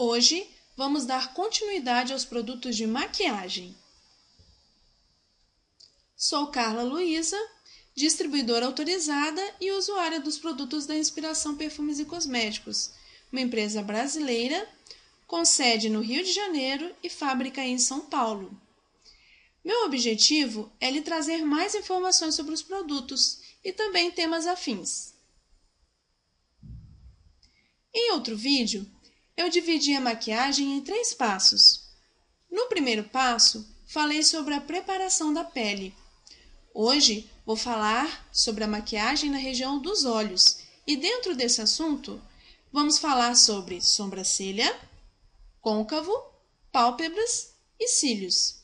Hoje, vamos dar continuidade aos produtos de maquiagem. Sou Carla Luísa, distribuidora autorizada e usuária dos produtos da Inspiração Perfumes e Cosméticos, uma empresa brasileira com sede no Rio de Janeiro e fábrica em São Paulo. Meu objetivo é lhe trazer mais informações sobre os produtos e também temas afins. Em outro vídeo, eu dividi a maquiagem em 3 passos. No primeiro passo, falei sobre a preparação da pele. Hoje, vou falar sobre a maquiagem na região dos olhos e dentro desse assunto, vamos falar sobre sobrancelha, côncavo, pálpebras e cílios.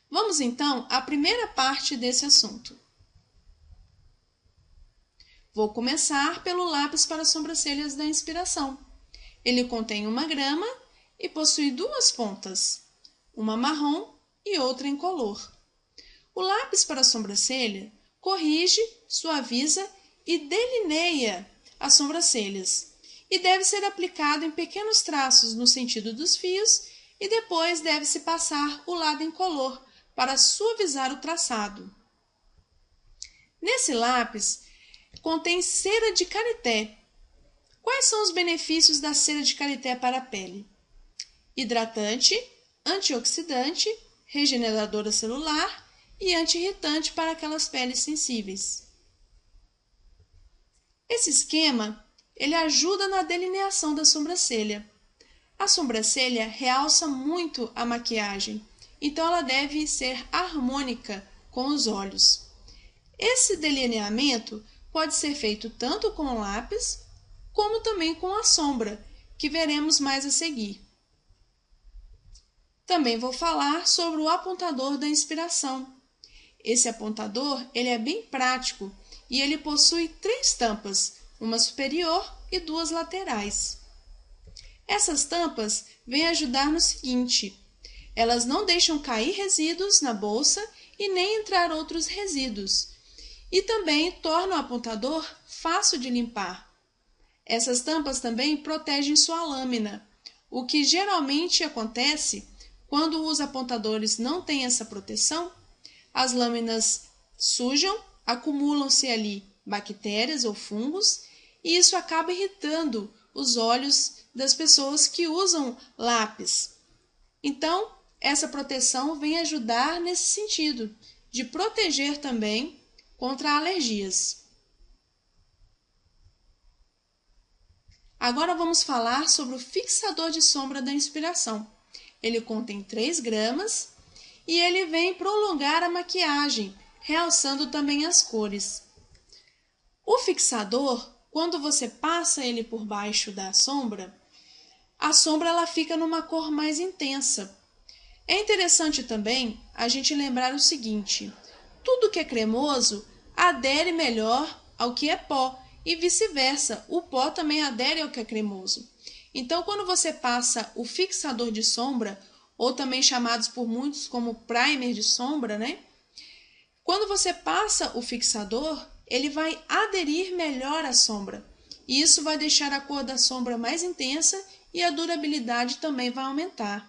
Vamos então à primeira parte desse assunto. Vou começar pelo lápis para sobrancelhas da Inspiração. Ele contém 1 grama e possui 2 pontas, uma marrom e outra incolor. O lápis para sobrancelha corrige, suaviza e delineia as sobrancelhas e deve ser aplicado em pequenos traços no sentido dos fios e depois deve-se passar o lado incolor para suavizar o traçado. Nesse lápis contém cera de karité. Quais são os benefícios da cera de karité para a pele? Hidratante, antioxidante, regeneradora celular e anti-irritante para aquelas peles sensíveis. Esse esquema, ele ajuda na delineação da sobrancelha. A sobrancelha realça muito a maquiagem, então ela deve ser harmônica com os olhos. Esse delineamento pode ser feito tanto com o lápis, como também com a sombra, que veremos mais a seguir. Também vou falar sobre o apontador da Inspiração. Esse apontador ele é bem prático e ele possui 3 tampas, uma superior e 2 laterais. Essas tampas vêm ajudar no seguinte: elas não deixam cair resíduos na bolsa e nem entrar outros resíduos, e também tornam o apontador fácil de limpar. Essas tampas também protegem sua lâmina, o que geralmente acontece quando os apontadores não têm essa proteção. As lâminas sujam, acumulam-se ali bactérias ou fungos e isso acaba irritando os olhos das pessoas que usam lápis. Então, essa proteção vem ajudar nesse sentido, de proteger também contra alergias. Agora vamos falar sobre o fixador de sombra da Inspiração. Ele contém 3 gramas e ele vem prolongar a maquiagem, realçando também as cores. O fixador, quando você passa ele por baixo da sombra, a sombra ela fica numa cor mais intensa. É interessante também a gente lembrar o seguinte: tudo que é cremoso adere melhor ao que é pó e vice-versa, o pó também adere ao que é cremoso. Então, quando você passa o fixador de sombra, ou também chamados por muitos como primer de sombra, Quando você passa o fixador, ele vai aderir melhor à sombra. E isso vai deixar a cor da sombra mais intensa e a durabilidade também vai aumentar.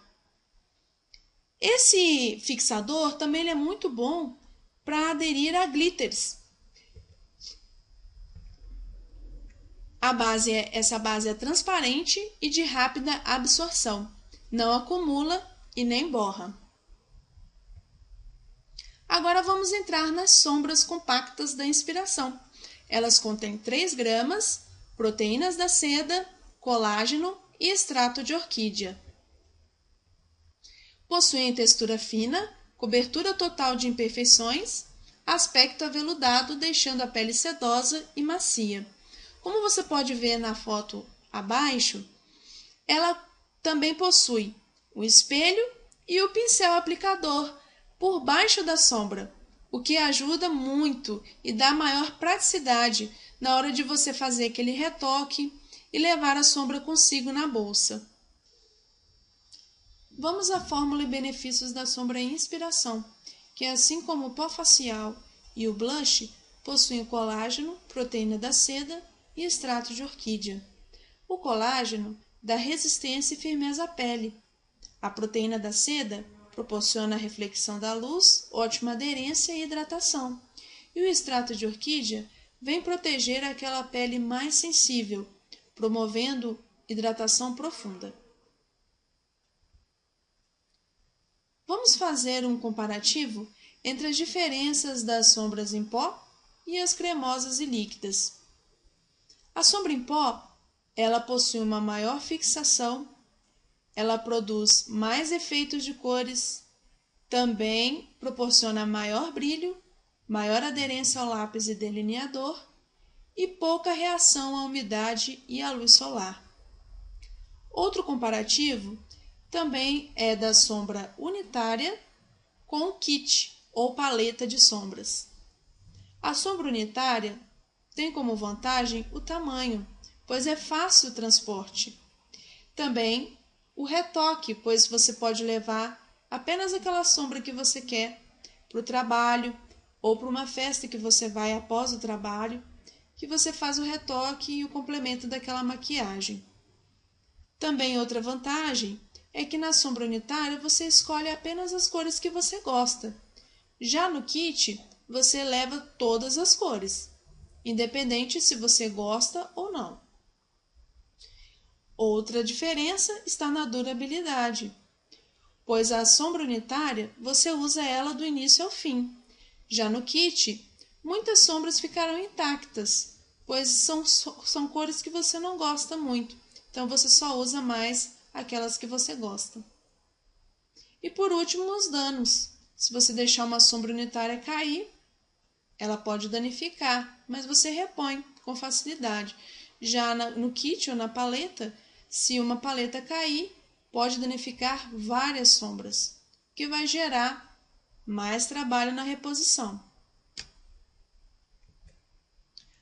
Esse fixador também é muito bom para aderir a glitters. Essa base é transparente e de rápida absorção, não acumula e nem borra. Agora vamos entrar nas sombras compactas da Inspiração. Elas contêm 3 gramas, proteínas da seda, colágeno e extrato de orquídea. Possuem textura fina, cobertura total de imperfeições, aspecto aveludado, deixando a pele sedosa e macia. Como você pode ver na foto abaixo, ela também possui o espelho e o pincel aplicador por baixo da sombra, o que ajuda muito e dá maior praticidade na hora de você fazer aquele retoque e levar a sombra consigo na bolsa. Vamos à fórmula e benefícios da sombra em Inspiração, que assim como o pó facial e o blush, possuem colágeno, proteína da seda e extrato de orquídea. O colágeno dá resistência e firmeza à pele. A proteína da seda proporciona a reflexão da luz, ótima aderência e hidratação. E o extrato de orquídea vem proteger aquela pele mais sensível, promovendo hidratação profunda. Vamos fazer um comparativo entre as diferenças das sombras em pó e as cremosas e líquidas. A sombra em pó, ela possui uma maior fixação, ela produz mais efeitos de cores, também proporciona maior brilho, maior aderência ao lápis e delineador e pouca reação à umidade e à luz solar. Outro comparativo também é da sombra unitária com o kit ou paleta de sombras. A sombra unitária tem como vantagem o tamanho, pois é fácil o transporte. Também o retoque, pois você pode levar apenas aquela sombra que você quer para o trabalho ou para uma festa que você vai após o trabalho, que você faz o retoque e o complemento daquela maquiagem. Também outra vantagem é que na sombra unitária você escolhe apenas as cores que você gosta. Já no kit, você leva todas as cores, independente se você gosta ou não. Outra diferença está na durabilidade, pois a sombra unitária você usa ela do início ao fim. Já no kit, muitas sombras ficarão intactas, pois são cores que você não gosta muito, então você só usa mais aquelas que você gosta. E por último, os danos. Se você deixar uma sombra unitária cair, ela pode danificar, mas você repõe com facilidade. Já no kit ou na paleta, se uma paleta cair, pode danificar várias sombras, o que vai gerar mais trabalho na reposição.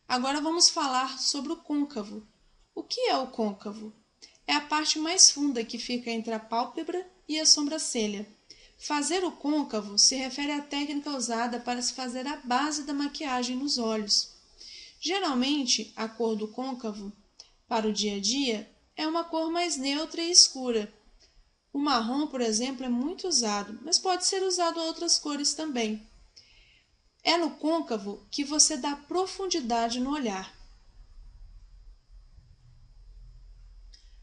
Agora vamos falar sobre o côncavo. O que é o côncavo? É a parte mais funda que fica entre a pálpebra e a sobrancelha. Fazer o côncavo se refere à técnica usada para se fazer a base da maquiagem nos olhos. Geralmente, a cor do côncavo, para o dia a dia, é uma cor mais neutra e escura. O marrom, por exemplo, é muito usado, mas pode ser usado outras cores também. É no côncavo que você dá profundidade no olhar.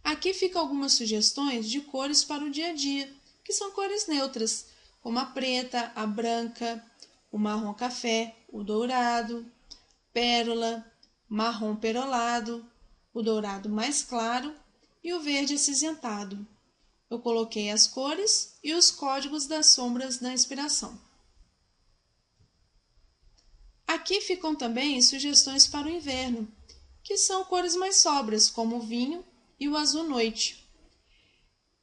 Aqui ficam algumas sugestões de cores para o dia a dia, que são cores neutras, como a preta, a branca, o marrom café, o dourado, pérola, marrom perolado, o dourado mais claro e o verde acinzentado. Eu coloquei as cores e os códigos das sombras da inspiração. Aqui ficam também sugestões para o inverno, que são cores mais sóbrias, como o vinho e o azul noite.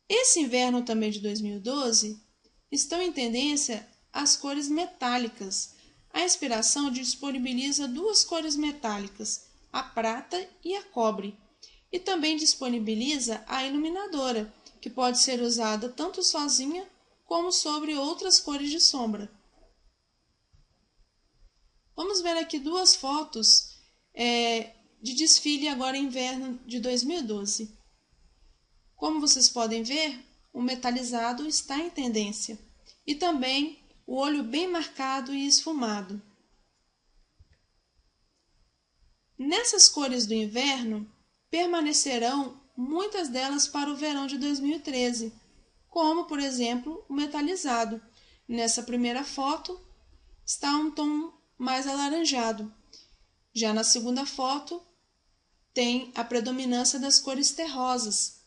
Esse inverno também de 2012 estão em tendência as cores metálicas. A inspiração disponibiliza duas cores metálicas, a prata e a cobre, e também disponibiliza a iluminadora, que pode ser usada tanto sozinha como sobre outras cores de sombra. Vamos ver aqui duas fotos de desfile agora inverno de 2012. Como vocês podem ver, o metalizado está em tendência e também o olho bem marcado e esfumado. Nessas cores do inverno, permanecerão muitas delas para o verão de 2013, como, por exemplo, o metalizado. Nessa primeira foto está um tom mais alaranjado. Já na segunda foto tem a predominância das cores terrosas.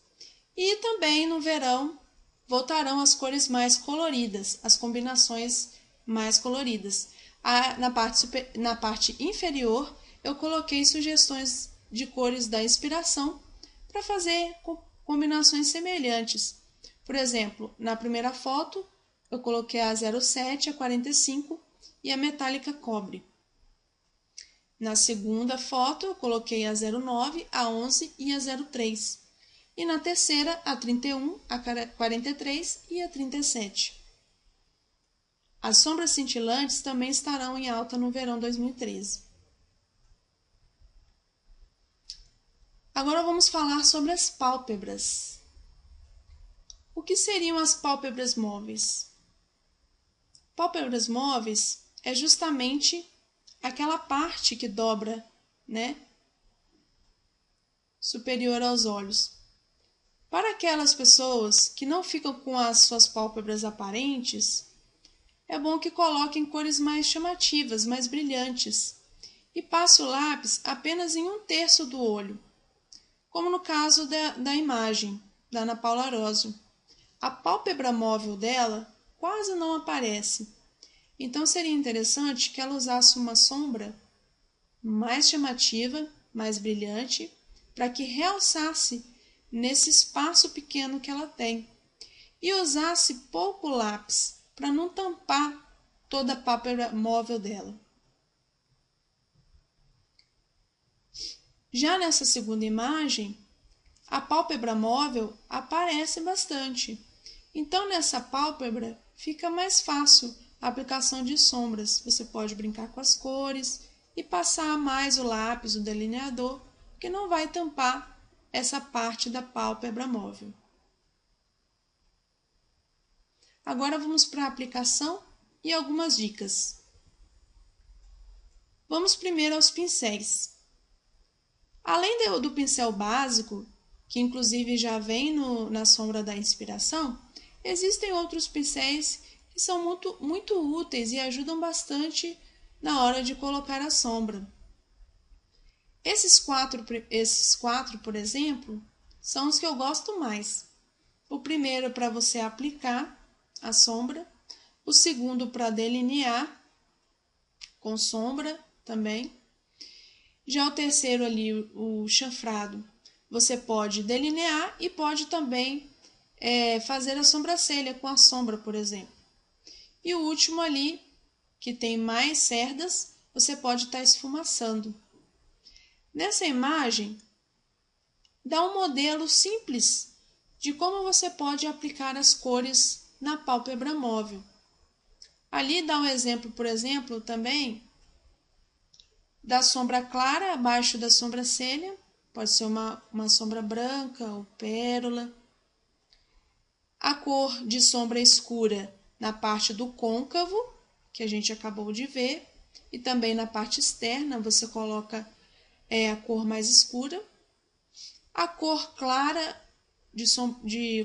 E também no verão voltarão as cores mais coloridas, as combinações mais coloridas. Na parte inferior eu coloquei sugestões de cores da inspiração para fazer combinações semelhantes. Por exemplo, na primeira foto eu coloquei a 07, a 45 e a metálica cobre. Na segunda foto eu coloquei a 09, a 11 e a 03. E na terceira a 31, a 43 e a 37. As sombras cintilantes também estarão em alta no verão 2013. Agora vamos falar sobre as pálpebras. O que seriam as pálpebras móveis? Pálpebras móveis é justamente aquela parte que dobra, né, superior aos olhos. Para aquelas pessoas que não ficam com as suas pálpebras aparentes, é bom que coloquem cores mais chamativas, mais brilhantes, e passe o lápis apenas em 1/3 do olho, como no caso da imagem da Ana Paula Arósio. A pálpebra móvel dela quase não aparece, então seria interessante que ela usasse uma sombra mais chamativa, mais brilhante, para que realçasse nesse espaço pequeno que ela tem, e usasse pouco lápis para não tampar toda a pálpebra móvel dela. Já nessa segunda imagem, a pálpebra móvel aparece bastante. Então, nessa pálpebra, fica mais fácil a aplicação de sombras. Você pode brincar com as cores e passar mais o lápis, o delineador, que não vai tampar essa parte da pálpebra móvel. Agora vamos para a aplicação e algumas dicas. Vamos primeiro aos pincéis. Além do pincel básico, que inclusive já vem na sombra da inspiração, existem outros pincéis que são muito úteis e ajudam bastante na hora de colocar a sombra. Esses quatro, por exemplo, são os que eu gosto mais. O primeiro para você aplicar a sombra, o segundo para delinear com sombra também. Já o terceiro ali, o chanfrado, você pode delinear e pode também fazer a sobrancelha com a sombra, por exemplo. E o último ali, que tem mais cerdas, você pode estar esfumaçando. Nessa imagem, dá um modelo simples de como você pode aplicar as cores na pálpebra móvel. Ali dá um exemplo, por exemplo, também da sombra clara abaixo da sobrancelha, pode ser uma sombra branca ou pérola. A cor de sombra escura na parte do côncavo, que a gente acabou de ver, e também na parte externa você coloca a cor mais escura. A cor clara, de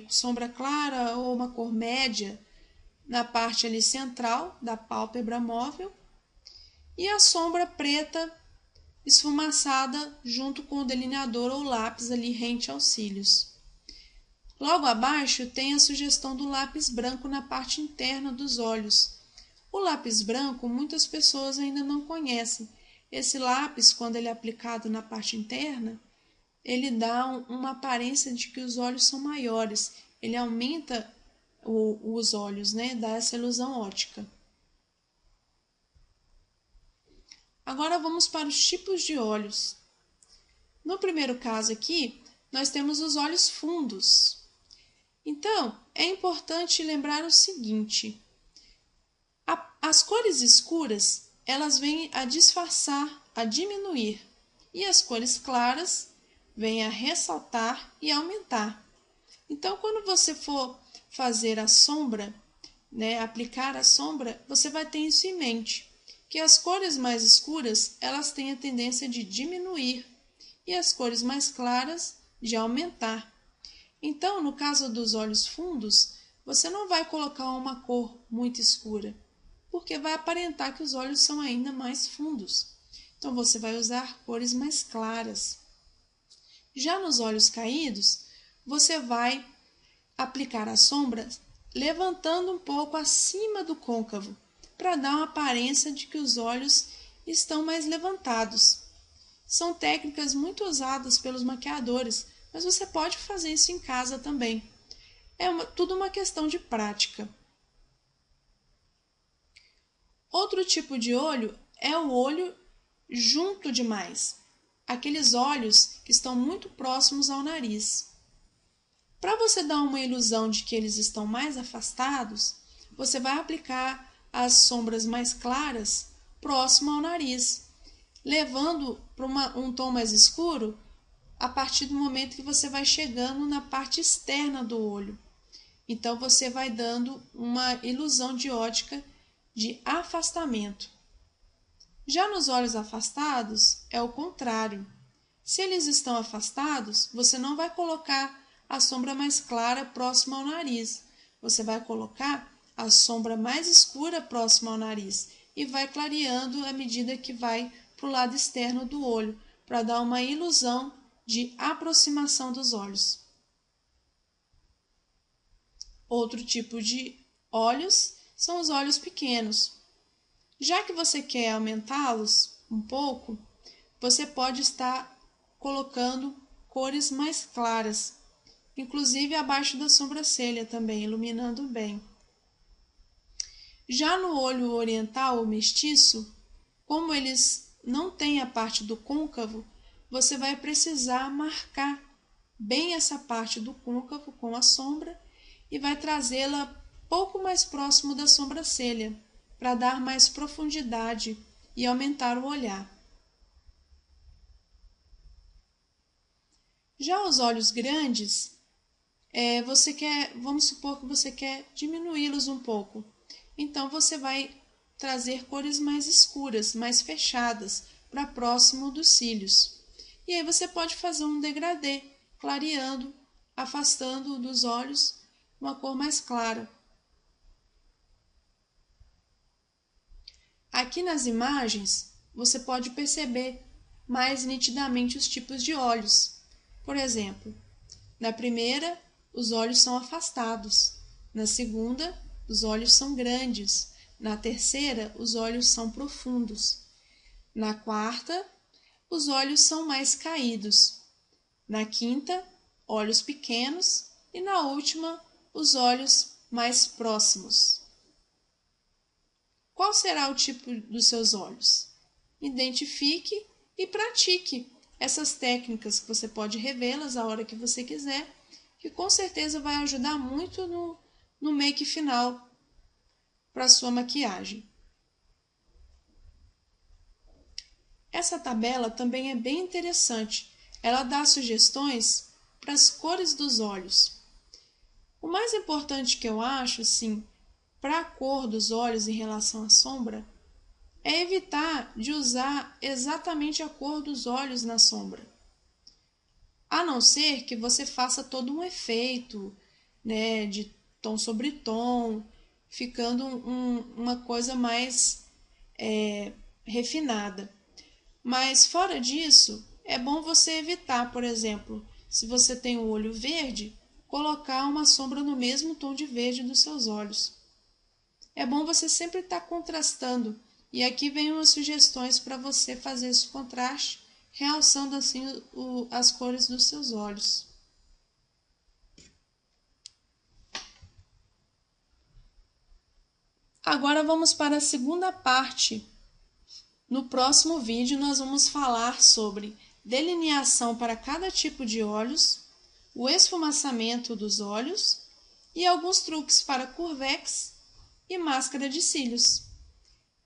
sombra clara ou uma cor média na parte ali central da pálpebra móvel. E a sombra preta esfumaçada junto com o delineador ou lápis ali rente aos cílios. Logo abaixo tem a sugestão do lápis branco na parte interna dos olhos. O lápis branco muitas pessoas ainda não conhecem. Esse lápis, quando ele é aplicado na parte interna, ele dá uma aparência de que os olhos são maiores. Ele aumenta os olhos, né? Dá essa ilusão óptica. Agora vamos para os tipos de olhos. No primeiro caso aqui, nós temos os olhos fundos. Então, é importante lembrar o seguinte: as cores escuras, elas vêm a disfarçar, a diminuir, e as cores claras vêm a ressaltar e aumentar. Então, quando você for fazer a sombra, né, aplicar a sombra, você vai ter isso em mente, que as cores mais escuras, elas têm a tendência de diminuir e as cores mais claras de aumentar. Então, no caso dos olhos fundos, você não vai colocar uma cor muito escura, porque vai aparentar que os olhos são ainda mais fundos. Então, você vai usar cores mais claras. Já nos olhos caídos, você vai aplicar a sombra levantando um pouco acima do côncavo, para dar uma aparência de que os olhos estão mais levantados. São técnicas muito usadas pelos maquiadores, mas você pode fazer isso em casa também. Tudo uma questão de prática. Outro tipo de olho é o olho junto demais, aqueles olhos que estão muito próximos ao nariz. Para você dar uma ilusão de que eles estão mais afastados, você vai aplicar as sombras mais claras próximo ao nariz, levando para um tom mais escuro a partir do momento que você vai chegando na parte externa do olho. Então, você vai dando uma ilusão de ótica de afastamento. Já nos olhos afastados, é o contrário. Se eles estão afastados, você não vai colocar a sombra mais clara próxima ao nariz. Você vai colocar a sombra mais escura próxima ao nariz e vai clareando à medida que vai para o lado externo do olho, para dar uma ilusão de aproximação dos olhos. Outro tipo de olhos são os olhos pequenos. Já que você quer aumentá-los um pouco, você pode estar colocando cores mais claras, inclusive abaixo da sobrancelha também, iluminando bem. Já no olho oriental ou mestiço, como eles não têm a parte do côncavo, você vai precisar marcar bem essa parte do côncavo com a sombra e vai trazê-la pouco mais próximo da sobrancelha, para dar mais profundidade e aumentar o olhar. Já os olhos grandes, vamos supor que você quer diminuí-los um pouco. Então, você vai trazer cores mais escuras, mais fechadas, para próximo dos cílios. E aí você pode fazer um degradê, clareando, afastando dos olhos uma cor mais clara. Aqui nas imagens, você pode perceber mais nitidamente os tipos de olhos. Por exemplo, na primeira, os olhos são afastados. Na segunda, os olhos são grandes. Na terceira, os olhos são profundos. Na quarta, os olhos são mais caídos. Na quinta, olhos pequenos. E na última, os olhos mais próximos. Qual será o tipo dos seus olhos? Identifique e pratique essas técnicas, que você pode revê-las a hora que você quiser, que com certeza vai ajudar muito no make final para a sua maquiagem. Essa tabela também é bem interessante. Ela dá sugestões para as cores dos olhos. O mais importante que eu acho, sim, para a cor dos olhos em relação à sombra, é evitar de usar exatamente a cor dos olhos na sombra. A não ser que você faça todo um efeito, né, de tom sobre tom, ficando uma coisa mais refinada. Mas fora disso, é bom você evitar, por exemplo, se você tem o olho verde, colocar uma sombra no mesmo tom de verde dos seus olhos. É bom você sempre estar contrastando. E aqui vem umas sugestões para você fazer esse contraste, realçando assim as cores dos seus olhos. Agora vamos para a segunda parte. No próximo vídeo nós vamos falar sobre delineação para cada tipo de olhos, o esfumaçamento dos olhos e alguns truques para curvex e máscara de cílios.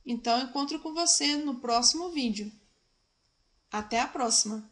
Então, encontro com você no próximo vídeo. Até a próxima!